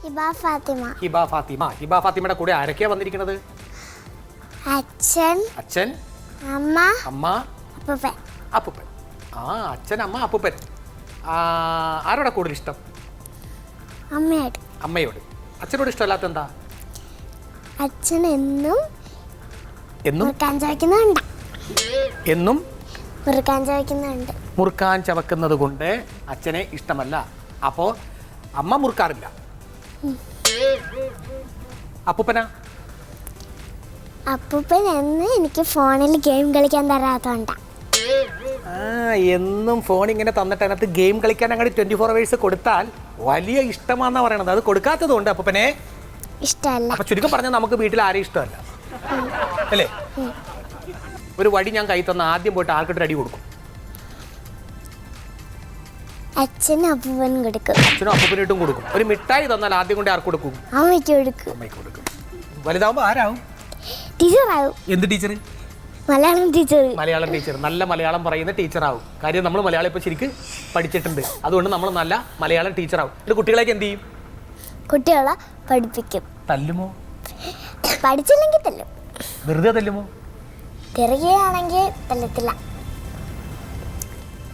ഹിബ ഫാത്തിമയുടെ കൂടെ ആരൊക്കെയാ വന്നിരിക്കുന്നത്? അച്ഛൻ, അമ്മ, അപ്പൂപ്പൻ. അച്ഛൻ, അമ്മ, അപ്പൂപ്പൻ. ആരോടെ കൂടുതൽ ഇഷ്ടം? അമ്മയോട്. അച്ഛനോട് ഇഷ്ടമല്ലാത്ത എന്താ? അച്ഛൻ എന്നും മുറുക്കാൻ ചവക്കുന്നത് കൊണ്ട് അച്ഛനെ ഇഷ്ടമല്ല. അപ്പോ അമ്മ മുറുക്കാറില്ല. അപ്പൂപ്പൻ എന്ന് എനിക്ക് ഫോണിൽ ഗെയിം കളിക്കാൻ തരാത്തോണ്ടാ. എന്നും ഫോൺ ഇങ്ങനെ തന്നിട്ട് അതിനകത്ത് ഗെയിം കളിക്കാൻ അങ്ങനെ 24 hours കൊടുത്താൽ വലിയ ഇഷ്ടമാണെന്നാ പറയണത്. അത് കൊടുക്കാത്തത് കൊണ്ട് അപ്പൂപ്പനെ ഇഷ്ടമല്ല. അപ്പൊ ചുരുക്കം പറഞ്ഞാൽ നമുക്ക് വീട്ടിൽ ആരെയും ഇഷ്ടമല്ല അല്ലേ? ഒരു വടി ഞാൻ കൈ തന്ന ആദ്യം പോയിട്ട് ആർക്കിട്ട് അടി കൊടുക്കും? അച്ഛനും അപ്പൂപ്പനിട്ടും കൊടുക്കും. ഒരു മിഠായി തന്നാൽ ആദ്യം കൊണ്ട് ആർക്ക് കൊടുക്കും? അമ്മയ്ക്ക് കൊടുക്കും. വലുതാവുമ്പോ ആരാവും? ടീച്ചറാവും. എന്ത് ടീച്ചർ? മലയാളം ടീച്ചർ. നല്ല മലയാളം പറയുന്ന ടീച്ചറാവും. കാര്യം നമ്മൾ മലയാളം ഇപ്പൊ ശരിക്ക് പഠിച്ചിട്ടുണ്ട്. അതുകൊണ്ട് നമ്മൾ നല്ല മലയാളം ടീച്ചറാവും. ഇത് കുട്ടികളേക്ക് എന്ത് ചെയ്യും? കുട്ടികളെ പഠിപ്പിക്കും. തല്ലുമോ? പഠിച്ചില്ലെങ്കിൽ തല്ലും. വെറുതെ തല്ലുമോ? തിരകെയാണെങ്കിൽ തല്ലത്തില്ല.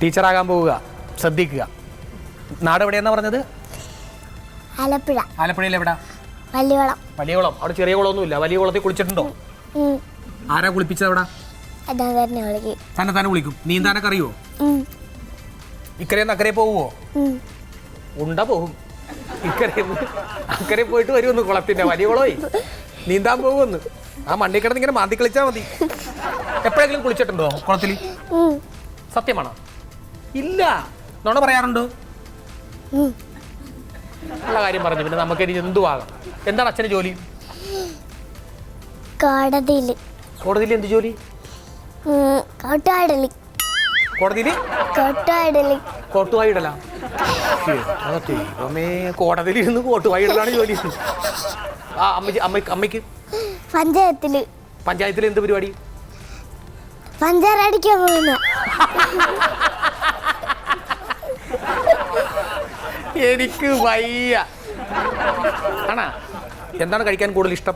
ടീച്ചറാകാൻ പോവുക, ശ്രദ്ധിക്കുക. നാട് എവിടെയാന്നാ പറഞ്ഞത്? ആലപ്പുഴ. ആലപ്പുഴയിൽ എവിടാ? വലിയകുളം. അവിടെ ചെറിയ കുളമൊന്നുമില്ല. വലിയ കുളത്തിൽ കുളിച്ചിട്ടുണ്ടോ? ആരാ കുളിപ്പിച്ചത് അവിടെ? തന്നെ വിളിക്കും. നീന്താനൊക്കെ അറിയോ? ഇക്കരയിൽ അക്കരെ പോവുമോ? ഉണ്ട പോകും. അക്കരെ പോയിട്ട് വരുമെന്ന് കുളത്തിന്റെ. വലിയ കുളമായി നീന്താൻ പോകുമെന്ന്. ആ മണ്ണി കിടന്ന് ഇങ്ങനെ മാന്തി കളിച്ചാൽ മതി. എപ്പോഴെങ്കിലും കുളിച്ചിട്ടുണ്ടോ കുളത്തിൽ? സത്യമാണോ? ഇല്ല. നോണ പറയാറുണ്ടോ? ഉള്ള കാര്യം പറഞ്ഞു. പിന്നെ നമുക്ക് ഇനി എന്തുവാകാം. എന്താണ് അച്ഛന് ജോലി? കോടതിയിൽ എന്ത് ജോലി? കോട്ടുവായിടല. കോടതിയിൽ ഇരുന്ന് കോട്ടുവായിടലാണ് ജോലി. അമ്മയ്ക്ക് പഞ്ചായത്തിൽ എന്ത് പരിപാടി? പഞ്ചായത്തടിക്കാൻ പോകുന്ന. എനിക്ക് വയ്യ. ആണാ? എന്താണ് കഴിക്കാൻ കൂടുതൽ ഇഷ്ടം?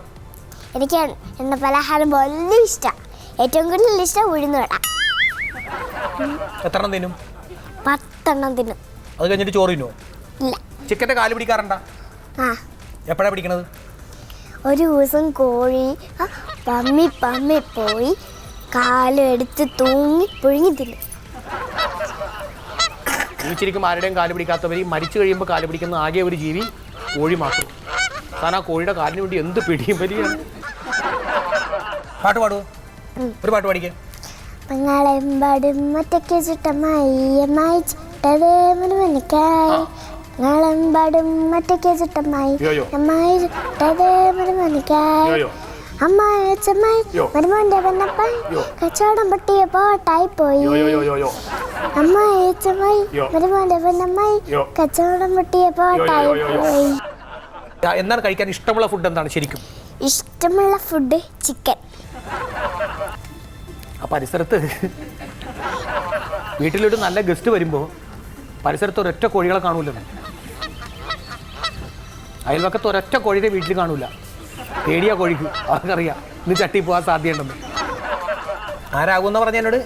എനിക്ക് എണ്ണ പലഹാരം വലിയ ഇഷ്ടം. ഏറ്റവും കൂടുതൽ ഇഷ്ടം ഉഴുന്നുവട. എത്രണ്ണം തിന്നും? 10 എണ്ണം തിന്നും. അത് കഴിഞ്ഞിട്ട് ചോറ് തിന്നോ? ഇല്ല. ചിക്കൻ്റെ കാല് പിടിക്കാറുണ്ടാ? എപ്പോഴാണ് പിടിക്കണത്? ഒരു ദിവസം കോഴി പമ്മി പോയി കാല് എടുത്ത് തൂങ്ങി പുഴുങ്ങി തിന്നും. ജീവിച്ചിരിക്കും ആരുടെയും കാല് പിടിക്കാത്തവർ മരിച്ചു കഴിയുമ്പോൾ കാല് പിടിക്കുന്ന ആകെ ഒരു ജീവി കോഴി മാത്രം. കാരണം ആ കോഴിയുടെ കാലിന് വേണ്ടി എന്ത് പിടിയും വലിയാണ്. പാട്ട് പാടുവോ? ഒരു പാട്ട് പാടിക്കേ. കച്ചവടം പൊട്ടിയ പോട്ടായി പോയി. കച്ചവടം പൊട്ടിയ പോട്ടായി പോയി. എന്താണ് കഴിക്കാൻ ഇഷ്ടമുള്ള ഫുഡ്? എന്താണ് ശരിക്കും ഇഷ്ടമുള്ള ഫുഡ്? ചിക്കൻ. ആ പരിസരത്ത് വീട്ടിലൊരു നല്ല ഗസ്റ്റ് വരുമ്പോൾ പരിസരത്ത് ഒരൊറ്റ കോഴികളെ കാണൂലെന്ന്. അയൽവക്കത്ത് ഒരൊറ്റ കോഴിയുടെ വീട്ടിൽ കാണൂല. പേടിയാ കോഴിക്ക്. അവർക്കറിയാം ഇന്ന് ചട്ടി പോകാൻ സാധ്യതയുണ്ടെന്ന്. ആരാകുമെന്ന് പറഞ്ഞ എന്നോട്?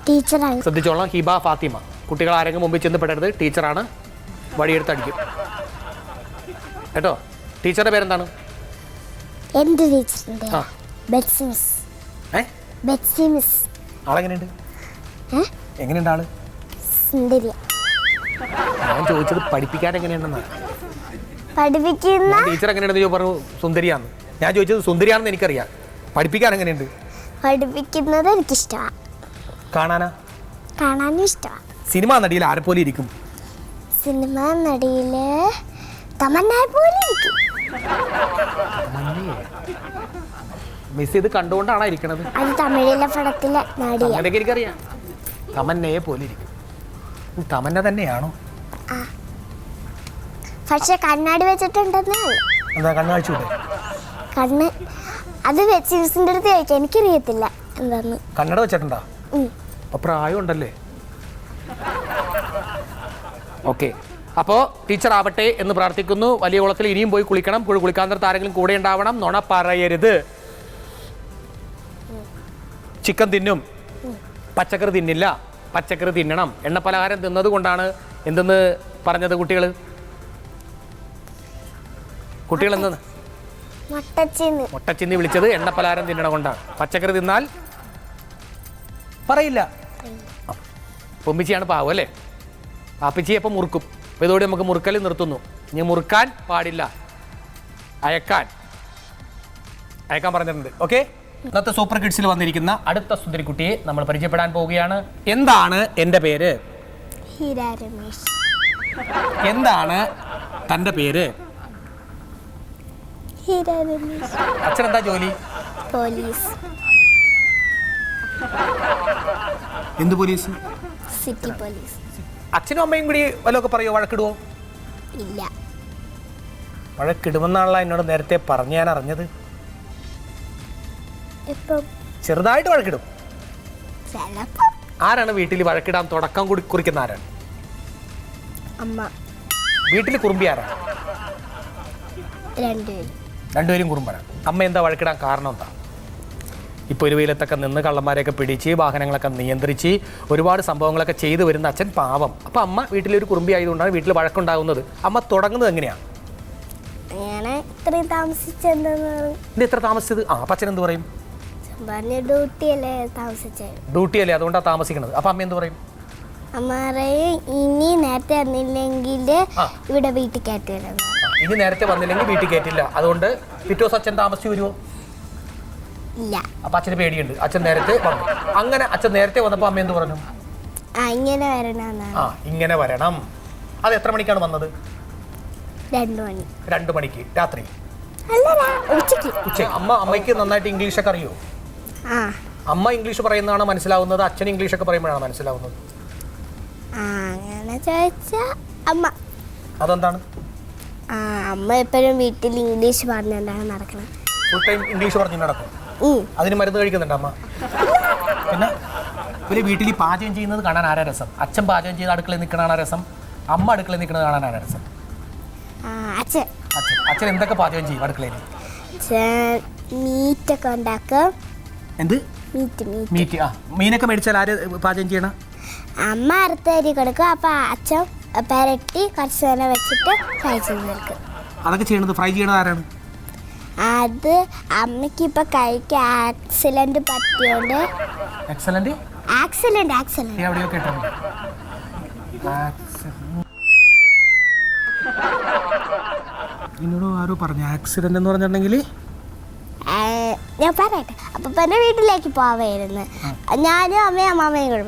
ടീച്ചറാണ്. ശ്രദ്ധിച്ചോളാം. ഹിബ ഫാത്തിമ. കുട്ടികൾ ആരെങ്കിലും മുമ്പിൽ ചെന്ന് പെടരുത്. ടീച്ചറാണ്. വടിയെടുത്ത് അടിക്കും കേട്ടോ. ടീച്ചറുടെ പേരെന്താണ്? എന്റെ ടീച്ചറിന്റെ ബെറ്റ്സി മിസ്. ആളെങ്ങനെയുണ്ട്? എങ്ങനെയുണ്ട് ആള്? സുന്ദരിയ. ഞാൻ ചോദിച്ചത് പഠിപ്പിക്കാൻ എങ്ങനെയുണ്ടെന്നാണ്. പഠിപ്പിക്കുന്ന ടീച്ചർ എങ്ങനെയുണ്ടെന്ന് പറഞ്ഞു സുന്ദരിയാന്ന്. ഞാൻ ചോദിച്ചത് സുന്ദരിയാണെന്ന് എനിക്കറിയാം. പഠിപ്പിക്കാൻ എങ്ങനെയുണ്ട്? പഠിപ്പിക്കുന്നത് എനിക്കിഷ്ടമാണ്. കാണാനും ഇഷ്ടമാണ്. സിനിമാ നടിയിൽ ആരെ പോലെ ഇരിക്കും? സിനിമാ നടിയില് തമന്നയെ പോലെ ഇരിക്കും. മിസ് ഇത് കണ്ടുകൊണ്ടാണ് ഇരിക്കണത്. അത് തമിഴിലെ പടത്തിലെ നടിയാണ്. അതൊക്കെ എനിക്കറിയാം. തമന്നയെ പോലെ ഇരിക്കും. തമന്ന തന്നെയാണോ? പക്ഷെ കണ്ണാടി വെച്ചിട്ടുണ്ടെന്നേ. എന്താ കണ്ണ് കാഴ്ചൂടെ? കണ്ണ് അത് വെച്ച് മിസ്സിന്റെ അടുത്ത് ചോദിക്കാം. എനിക്കറിയത്തില്ല എന്താന്ന്. കണ്ണട വെച്ചിട്ടുണ്ടോ? അപ്പൊ പ്രായം ഉണ്ടല്ലേ? ഓക്കെ. അപ്പോൾ ടീച്ചർ ആവട്ടെ എന്ന് പ്രാർത്ഥിക്കുന്നു. വലിയ കുളത്തിൽ ഇനിയും പോയി കുളിക്കണം. കുളിക്കാൻ നേരത്ത് ആരെങ്കിലും കൂടെ ഉണ്ടാവണം. നുണ പറയരുത്. ചിക്കൻ തിന്നും, പച്ചക്കറി തിന്നില്ല. പച്ചക്കറി തിന്നണം. എണ്ണപ്പലഹാരം തിന്നത് കൊണ്ടാണ് എന്തെന്ന് പറഞ്ഞത് കുട്ടികൾ എന്തെന്ന് മുട്ടച്ചിന്നി വിളിച്ചത് എണ്ണപ്പലഹാരം തിന്നണ കൊണ്ടാണ്. പച്ചക്കറി തിന്നാൽ പറയില്ല. പൊമ്പിച്ചിയാണ് പാവം അല്ലേ? പാപ്പിച്ചി അപ്പം മുറുക്കും. അപ്പോൾ ഇതോടെ നമുക്ക് മുറുക്കൽ നിർത്തുന്നു. ഇനി മുറുക്കാൻ പാടില്ല, അയക്കാൻ പറഞ്ഞിട്ടുണ്ട്. ഓക്കെ, ഇന്നത്തെ സൂപ്പർ കിഡ്സിൽ വന്നിരിക്കുന്ന അടുത്ത സുന്ദരിക്കുട്ടിയെ നമ്മൾ പരിചയപ്പെടാൻ പോവുകയാണ്. എന്താണ് എൻ്റെ പേര്? ഹീര രമേശ്. എന്താണ് തൻ്റെ പേര്? ഹീര രമേശ്. അച്ഛൻ എന്താ ജോലി? പോലീസ്. എന്ത് പോലീസ്? City police. അച്ഛനും അമ്മയും കൂടി വല്ലതൊക്കെ പറയുമോ? വഴക്കിടുവോ? ഇല്ല. വഴക്കിടുമെന്നാണല്ലോ എന്നോട് നേരത്തെ പറഞ്ഞ് ഞാൻ അറിഞ്ഞത്. ചെറുതായിട്ട് വഴക്കിടും. ആരാണ് വീട്ടിൽ വഴക്കിടാൻ തുടക്കം കുറിക്കുന്ന? ആരാണ്? അമ്മ. വീട്ടിൽ കുറുമ്പി ആരാണ്? രണ്ടുപേരും കുറുമ്പനാണ്. അമ്മ എന്താ വഴക്കിടാൻ കാരണം എന്താ? ഇപ്പോൾ ഒരു വെയിലത്തൊക്കെ നിന്ന് കള്ളന്മാരെയൊക്കെ പിടിച്ച് വാഹനങ്ങളൊക്കെ നിയന്ത്രിച്ച് ഒരുപാട് സംഭവങ്ങളൊക്കെ ചെയ്തു വരുന്ന അച്ഛൻ പാവം. അപ്പം അമ്മ വീട്ടിലൊരു കുറുമ്പി ആയതുകൊണ്ടാണ് വീട്ടിൽ വഴക്കുണ്ടാകുന്നത്. അമ്മ തുടങ്ങുന്നത് എങ്ങനെയാണ്? ഇത്ര താമസിച്ചത്? അപ്പം അച്ഛൻ എന്ത് പറയും? ഡ്യൂട്ടി അല്ലേ, അതുകൊണ്ടാണ് താമസിക്കുന്നത്. അപ്പം അമ്മ എന്ത് പറയും? അമ്മ ഇനി നേരത്തെ വന്നില്ലെങ്കിൽ ഇവിടെ വീട്ടിൽ കയറ്റില്ല. ഇനി നേരത്തെ വന്നില്ലെങ്കിൽ വീട്ടിൽ കയറ്റില്ല. അതുകൊണ്ട് പിറ്റേ ദിവസം അച്ഛൻ താമസിച്ച് വരുമോ? ഇല്ല. അപ്പൊ അച്ഛന് പേടിയുണ്ട്. അച്ഛൻ നേരത്തെ വന്നു. അങ്ങനെ അച്ഛൻ നേരത്തെ വന്നപ്പോൾ അമ്മ എന്ത് പറഞ്ഞു? ഇങ്ങനെ വരണം. അത് എത്ര മണിക്കാണ് വന്നത്? 2 മണിക്ക് രാത്രി. ഉച്ചയ്ക്ക്. അമ്മയ്ക്ക് നന്നായിട്ട് ഇംഗ്ലീഷൊക്കെ അറിയോ? അമ്മ ഇംഗ്ലീഷ് പറയുന്നതാണ് മനസ്സിലാവുന്നത്, അച്ഛൻ ഇംഗ്ലീഷൊക്കെ പറയുമ്പോഴാണ് മനസ്സിലാവുന്നത്? അതെന്താണ്? അമ്മ എപ്പോഴും വീട്ടിൽ ഇംഗ്ലീഷ് പറഞ്ഞിട്ടാണ് നടക്കുന്നത്. ഫുൾ ടൈം ഇംഗ്ലീഷ് പറഞ്ഞു നടക്കും. അതിന് മരുന്ന് കഴിക്കുന്നുണ്ട് അമ്മ. പിന്നെ ഒരു വീട്ടിൽ പാചകം ചെയ്യുന്നത് കാണാൻ ആരാ രസം? അച്ഛൻ പാചകം ചെയ്ത് അടുക്കളയിൽ നിൽക്കണാണ് രസം? അമ്മ അടുക്കളയിൽ നിൽക്കുന്നത് കാണാൻ ആരാ രസം? അച്ഛൻ എന്തൊക്കെ പാചകം ചെയ്യും അടുക്കളയിൽ? മീറ്റൊക്കെ ഉണ്ടാക്കും. എന്ത് മീറ്റ്? മീനൊക്കെ മേടിച്ചാൽ ആര് പാചകം ചെയ്യണം? അമ്മ അറുത്തരി കൊടുക്കും. അപ്പൊ അച്ഛൻ പെരട്ടി കുറച്ച് നേരം വെച്ചിട്ട് ഫ്രൈ ചെയ്ത് കൊടുക്കും. അതൊക്കെ ചെയ്യണത്, ഫ്രൈ ചെയ്യണത് ആരാണ്? അത് അമ്മയ്ക്ക് ഇപ്പൊ കൈക്ക് ആക്സിഡന്റ് പറ്റിയോണ്ട്. എവിടെയോ കേട്ടിട്ടുണ്ട്. എന്നോട് ആരോ പറഞ്ഞു ആക്സിഡന്റ് എന്ന് പറഞ്ഞിട്ടുണ്ടെങ്കിൽ ഞാൻ പറയട്ടെ. അപ്പൊ പിന്നെ വീട്ടിലേക്ക് പോവായിരുന്നു. ഞാനും അമ്മയും അമ്മാമ്മയും കൂടെ.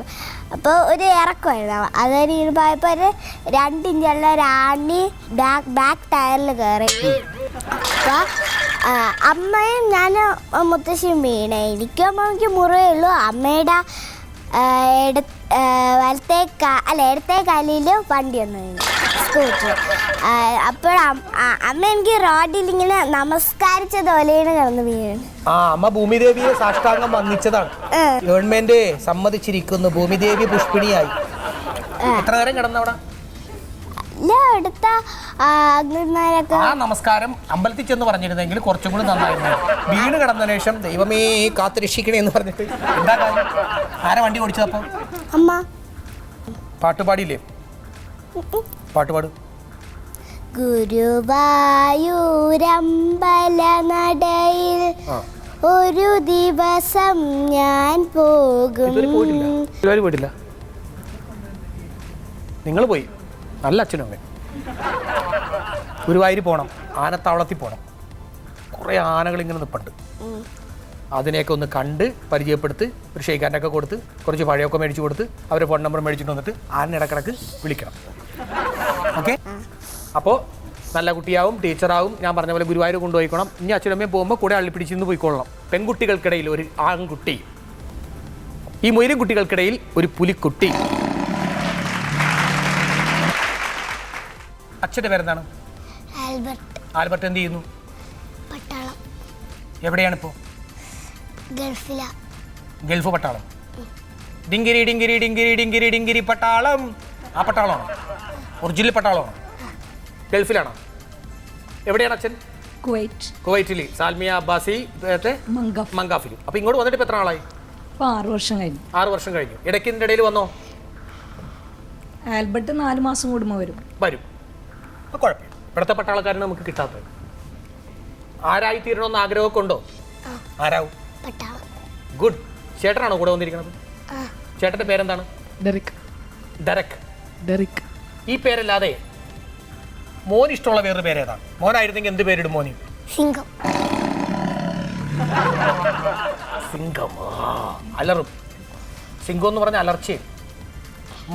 അപ്പോൾ ഒരു ഇറക്കമായിരുന്നു. അതായത് ഇങ്ങനെ പോയപ്പോൾ ഒരു 2 ഇഞ്ചുള്ള ഒരു ആണി ബാക്ക് ടയറിൽ കയറി. അപ്പോൾ അമ്മയും ഞാനും മുത്തശ്ശിയും വീണേ. എനിക്കും അമ്മയ്ക്ക് മുറിവേ ഉള്ളൂ. അമ്മയുടെ ഇടത്തെ കാലിൽ വണ്ടി വന്നു വീണു, സ്കൂട്ടർ. അപ്പോൾ അമ്മ എനിക്ക് റോഡിൽ ഇങ്ങനെ നമസ്കാരിച്ചത് പോലെയാണ് കിടന്ന് വീണു. അമ്മ ഭൂമിദേവിയെ സാഷ്ടാംഗം വന്നിച്ചതാണ്. ഗവൺമെന്റ് സമ്മതിച്ചിരിക്കുന്നു. ഭൂമിദേവി പുഷ്പിണിയായി. എത്ര നേരം കിടന്നവിടെ? നമസ്കാരം അമ്പലത്തിൽ ചെന്ന് പറഞ്ഞിരുന്നെങ്കിൽ കുറച്ചും കൂടി നന്നായിരുന്നു. വീണ് കിടന്ന ശേഷം ദൈവമേ കാത്തു രക്ഷിക്കണേ എന്ന് പറഞ്ഞിട്ട് എന്താ കാര്യം? ആരാ വണ്ടി ഓടിച്ചതപ്പോ? അമ്മ. പാട്ടുപാടിയില്ലേ? പാട്ടുപാട്. ഗുരുവായൂരമ്പല നടയിൽ ഒരു ദിവസം ഞാൻ പോകും. പോയിട്ടില്ല? നിങ്ങൾ പോയി. നല്ല അച്ഛനും അമ്മയും. ഗുരുവായൂർ പോകണം, ആനത്താവളത്തിൽ പോകണം. കുറേ ആനകൾ ഇങ്ങനെ നിൽപ്പുണ്ട്. അതിനെയൊക്കെ ഒന്ന് കണ്ട് പരിചയപ്പെടുത്ത്, ഒരു ഷെയ്ക്കാനൊക്കെ കൊടുത്ത് കുറച്ച് പഴയൊക്കെ മേടിച്ച് കൊടുത്ത് അവരെ ഫോൺ നമ്പർ മേടിച്ചിട്ട് വന്നിട്ട് ആന ഇടക്കിടക്ക് വിളിക്കണം. ഓക്കെ? അപ്പോൾ നല്ല കുട്ടിയാവും, ടീച്ചറാവും. ഞാൻ പറഞ്ഞ പോലെ ഗുരുവായൂർ കൊണ്ടുപോയിക്കണം. ഇനി അച്ഛനമ്മയും പോകുമ്പോൾ കൂടെ അള്ളിപ്പിടിച്ചിന്ന് പോയിക്കൊള്ളണം. പെൺകുട്ടികൾക്കിടയിൽ ഒരു ആൺകുട്ടി, ഈ മൊയിലും കുട്ടികൾക്കിടയിൽ ഒരു പുലിക്കുട്ടി. അച്ഛൻ്റെ പേരെന്താണ്? ആൽബർട്ട്. എന്ത് ചെയ്യുന്നു? പട്ടാളം. എവിടെയാണിപ്പോൾ? ഗൾഫ് പട്ടാളം. ഡിങ്കിരി ഡിങ്കിരി ഡിങ്കിരി ഡിങ്കിരി ഡിങ്കിരി പട്ടാളം. ആ പട്ടാളമാണോ? ഒറിജിനൽ പട്ടാളമാണോ? ഗൾഫിലാണോ? എവിടെയാണ് അച്ഛൻ? കുവൈറ്റിൽ സാൽമിയ അബ്ബാസി മങ്കാഫിൽ. അപ്പോൾ ഇങ്ങോട്ട് വന്നിട്ട് ഇപ്പോൾ എത്ര നാളായി? 6 വർഷം കഴിഞ്ഞു. 6 വർഷം കഴിഞ്ഞു. ഇടയ്ക്ക് ഇതിൻ്റെ ഇടയിൽ വന്നോ? ആൽബർട്ട് 4 മാസം കൂടുമ്പോൾ വരും. അപ്പോൾ കുഴപ്പമില്ല. ഇവിടുത്തെ പട്ടാളക്കാരന് നമുക്ക് കിട്ടാത്തത്. ആരായി തീരണമെന്ന് ആഗ്രഹമൊക്കെ ഉണ്ടോ? ആരാവും? ഗുഡ്. ചേട്ടനാണോ കൂടെ വന്നിരിക്കുന്നത്? ചേട്ടൻ്റെ പേരെന്താണ്? ഡെറിക്. ഈ പേരല്ലാതെ മോന് ഇഷ്ടമുള്ള വേറൊരു പേരേതാണ്? മോനായിരുന്നെങ്കിൽ എന്ത് പേരിടും മോന്? സിംഗം. അലറും. സിംഗം എന്ന് പറഞ്ഞ അലർച്ചയും.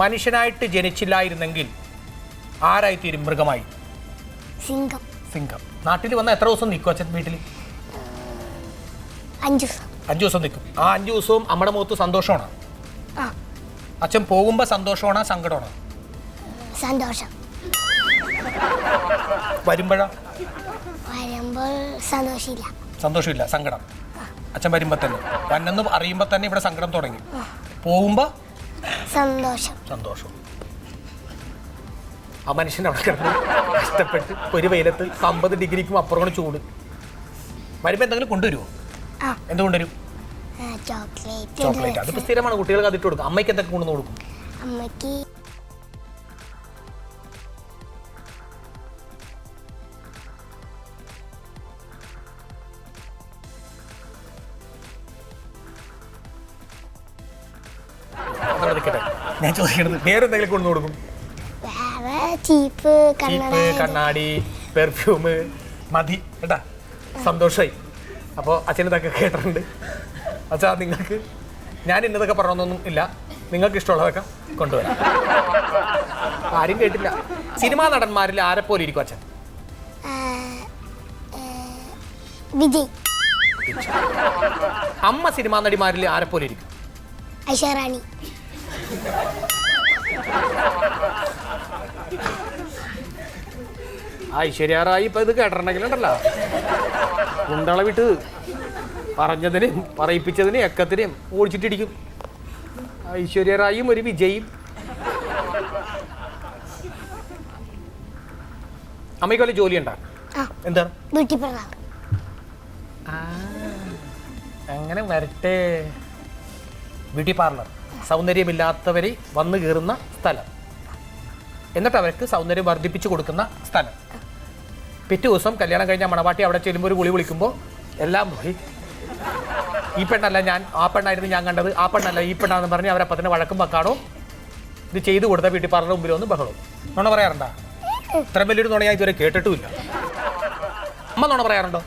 മനുഷ്യനായിട്ട് ജനിച്ചില്ലായിരുന്നെങ്കിൽ ആരായിത്തീരും? മൃഗമായി. സിംഗം. നാട്ടിൽ വന്ന എത്ര ദിവസം നിൽക്കും അച്ഛൻ വീട്ടിൽ? 5 ദിവസം നിൽക്കും. ആ 5 ദിവസവും നമ്മുടെ മുഖത്ത് സന്തോഷമാണ്. അച്ഛൻ പോകുമ്പോൾ സന്തോഷമാണോ സങ്കടമാണോ? സന്തോഷം. വരുമ്പോഴോ? സന്തോഷമില്ല, സങ്കടം. അച്ഛൻ വരുമ്പോൾ തന്നെ വന്നെന്ന് അറിയുമ്പോൾ തന്നെ ഇവിടെ സങ്കടം തുടങ്ങി. പോകുമ്പോൾ സന്തോഷം. ആ മനുഷ്യൻ അവിടെ കിടന്ന് കഷ്ടപ്പെട്ട് ഒരു വെയിലത്ത് 50 ഡിഗ്രിക്കും അപ്പുറം ചൂട്. വരുമ്പോൾ എന്തെങ്കിലും കൊണ്ടുവരുമോ? എന്ത് കൊണ്ടുവരും? ചോക്ലേറ്റ്. അതിപ്പോൾ സ്ഥിരമാണ്, കുട്ടികൾക്ക് അതിട്ട് കൊടുക്കും. അമ്മയ്ക്ക് എന്തൊക്കെ കൊണ്ടുവന്ന് കൊടുക്കും? അമ്മയ്ക്ക് ഞാൻ ചോദിക്കണത് വേറെന്തെങ്കിലും കൊണ്ടു കൊടുക്കും? ചീപ്പ്, കണ്ണാടി, പെർഫ്യൂം മതി കേട്ടാ. സന്തോഷമായി. അപ്പോൾ അച്ഛൻ ഇതൊക്കെ കേട്ടിട്ടുണ്ട്. അച്ഛാ, നിങ്ങൾക്ക് ഞാൻ ഇന്നതൊക്കെ പറഞ്ഞൊന്നും ഇല്ല, നിങ്ങൾക്ക് ഇഷ്ടമുള്ളതൊക്കെ കൊണ്ടുവരാം. ആരും കേട്ടില്ല. സിനിമാ നടന്മാരിൽ ആരെപ്പോലെ ഇരിക്കും അച്ഛൻ? വിജയ്. അമ്മ സിനിമാ നടിമാരിൽ ആരെപ്പോലെ ഇരിക്കും? ഐശ്വര്യാണി. ഐശ്വര്യാറായി ഇപ്പം ഇത് കേട്ടിട്ടുണ്ടെങ്കിലുണ്ടല്ലോ, കുണ്ടള വിട്ട് പറഞ്ഞതിനും പറയിപ്പിച്ചതിനും എക്കത്തിനും ഓടിച്ചിട്ടിരിക്കും. ഐശ്വര്യറായും ഒരു വിജയും. അമ്മയ്ക്ക് വല്ല ജോലി ഉണ്ടാ? എന്താണ്? അങ്ങനെ വരട്ടെ. Beauty parlour. സൗന്ദര്യമില്ലാത്തവർ വന്നു കയറുന്ന സ്ഥലം, എന്നിട്ട് അവർക്ക് സൗന്ദര്യം വർദ്ധിപ്പിച്ചു കൊടുക്കുന്ന സ്ഥലം. പിറ്റേ ദിവസം കല്യാണം കഴിഞ്ഞ മണവാട്ടി അവിടെ ചെല്ലുമ്പോൾ ഒരു വിളി വിളിക്കുമ്പോൾ എല്ലാം പോയി. ഈ പെണ്ണല്ല ഞാൻ, ആ പെണ്ണായിരുന്നു ഞാൻ കണ്ടത്, ആ പെണ്ണല്ല ഈ പെണ്ണാന്ന് പറഞ്ഞ് അവരപ്പം തന്നെ വഴക്കും വക്കാടോ ഇത് ചെയ്തു കൊടുത്ത ബ്യൂട്ടി പാർലറിന് മുമ്പിൽ ഒന്ന് ബഹളവും. നുണ പറയാറുണ്ടോ? ഇത്ര വലിയൊരു നുണ ഞാൻ ഇതുവരെ കേട്ടിട്ടുമില്ല. അമ്മ നുണ പറയാറുണ്ടോ?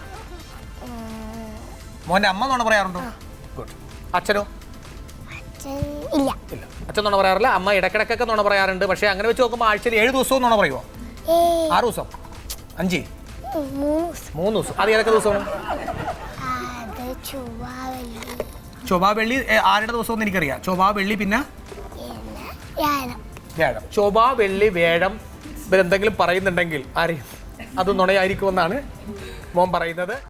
മോൻ്റെ അമ്മ നുണ പറയാറുണ്ടോ? ഗുഡ്. അച്ഛനോ? ഇല്ല. അച്ഛൻ നുണ പറയാറില്ല. അമ്മ ഇടയ്ക്കിടയ്ക്കൊക്കെ നുണ പറയാറുണ്ട്. പക്ഷേ അങ്ങനെ വെച്ച് നോക്കുമ്പോൾ ആഴ്ചയിൽ 7 ദിവസവും നുണ പറയുമോ? 6 ദിവസം? 5? 3 ദിവസം. അത് ഏതൊക്കെ ദിവസമാണ്? ചൊവ്വ വെള്ളി. ആരുടെ ദിവസം എന്ന് എനിക്കറിയാം. ചൊവ്വ വെള്ളി, പിന്നെ വ്യാഴം. ചൊവ്വ വെള്ളി വ്യാഴം ഇവരെന്തെങ്കിലും പറയുന്നുണ്ടെങ്കിൽ അറിയും അത് നുണയായിരിക്കുമെന്നാണ് മോൻ പറയുന്നത്.